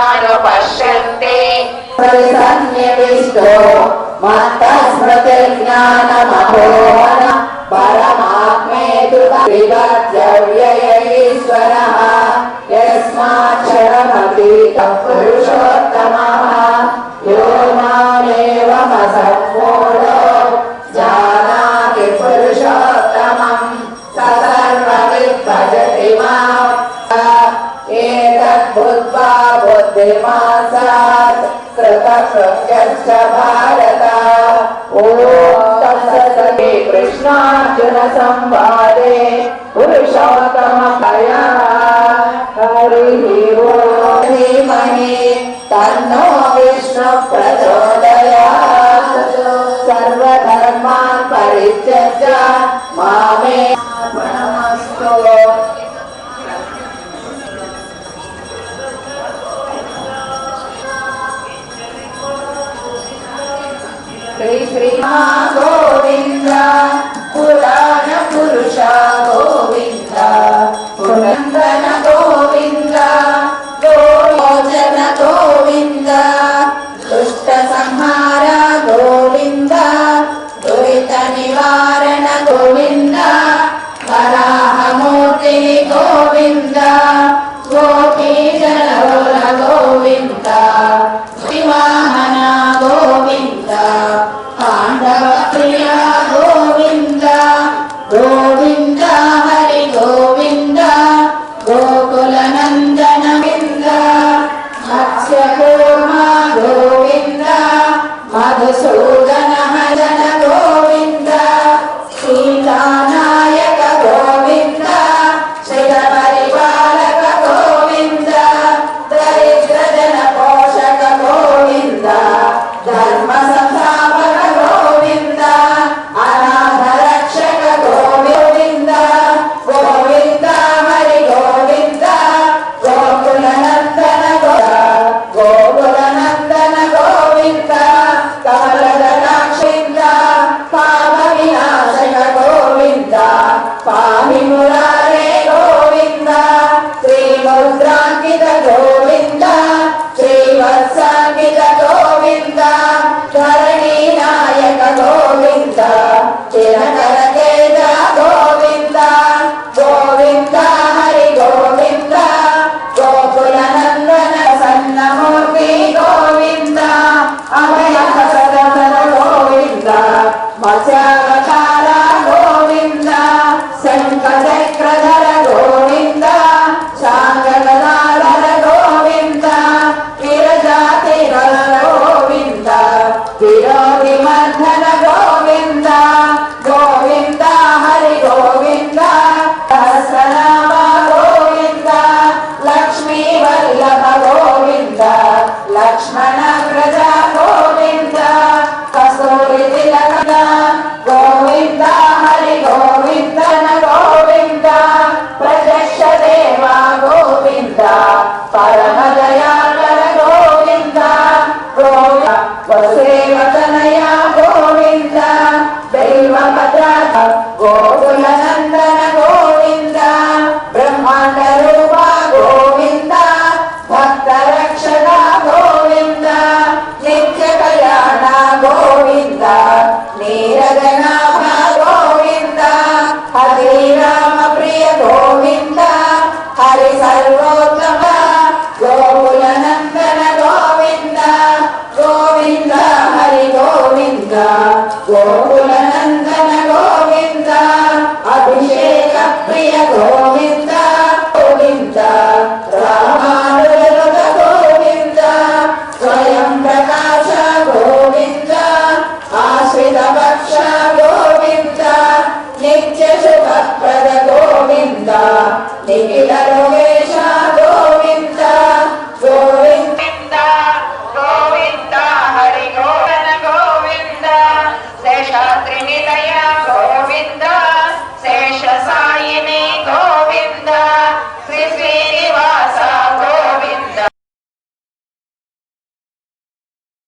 विमूढानानुपश्यन्ति सन्निविष्टो मत्तस्मृतिर्ज्ञानमपोहन परमात्मेतु विवर्जव्ययईश्वरः यस्माक्षरमतीतः पुरुषोत्तमः यो मामेवमसम्मूढो जानाति पुरुषोत्तमम् स सर्वविद् भजति माम् एतद्बुद्ध्वा बुद्धिमान् स्यात् कृतकृत्यश्च भारत। ॐ तत्सत् कृष्णार्जुन संवादे पुरुषोत्तमतया हरिः ॐ धीमहि तन्नो विष्णु प्रचोदयात् सर्वधर्मान् परित्यज्य मामेवास्तु। श्री श्री गोविंद पुराण पुरुष गोविंद पुनंदन गोविंद गोलोचन गोविंद दुष्ट संहार गोविंद दुरित निवारण गोविंद वराहमूर्ति गोविंद गोपीजनलोल गोविंद शिवाहन गोविंद पांडव प्रिय गोविंद गोविंद हरि गोविंद गोकुल नंदन गोविंद मत्स्यकूर्मा गोविंद मधुसूदन हरन गोविंद सीतानायक गोविंद श्रीपरिपालक गोविंद दरिद्र जन पोषक गोविंद धर्म संस्थापक गोविंद अनाथ रक्षक गोविंद गोविंद हरि गोविंद गोकुल नंदन गोकुल नंदन गोविंद कमलदलाक्षिंद पाप विनाशक गोविंद पाहि मुरारे गोविंद श्रीमुद्रांकित गोविंद श्रीवत्सांकित गोविंद धरणी नायक गोविंद चिरकर तेज गोविंद गोविंद हरि गोविंद गोकुल नंदन सन्नमूर्ति गोविंद अभय सदन गोविंद मत्स्यावतार गोविंद शंखचक्रधर गोविंद शांगगदाधर गोविंद विरजातिरल गोविंद विरोधि मर्दन गोविंद गोविंद हरि गोविंद सहस्रनाम गोविंद लक्ष्मी वल्लभ गोविंद लक्ष्मण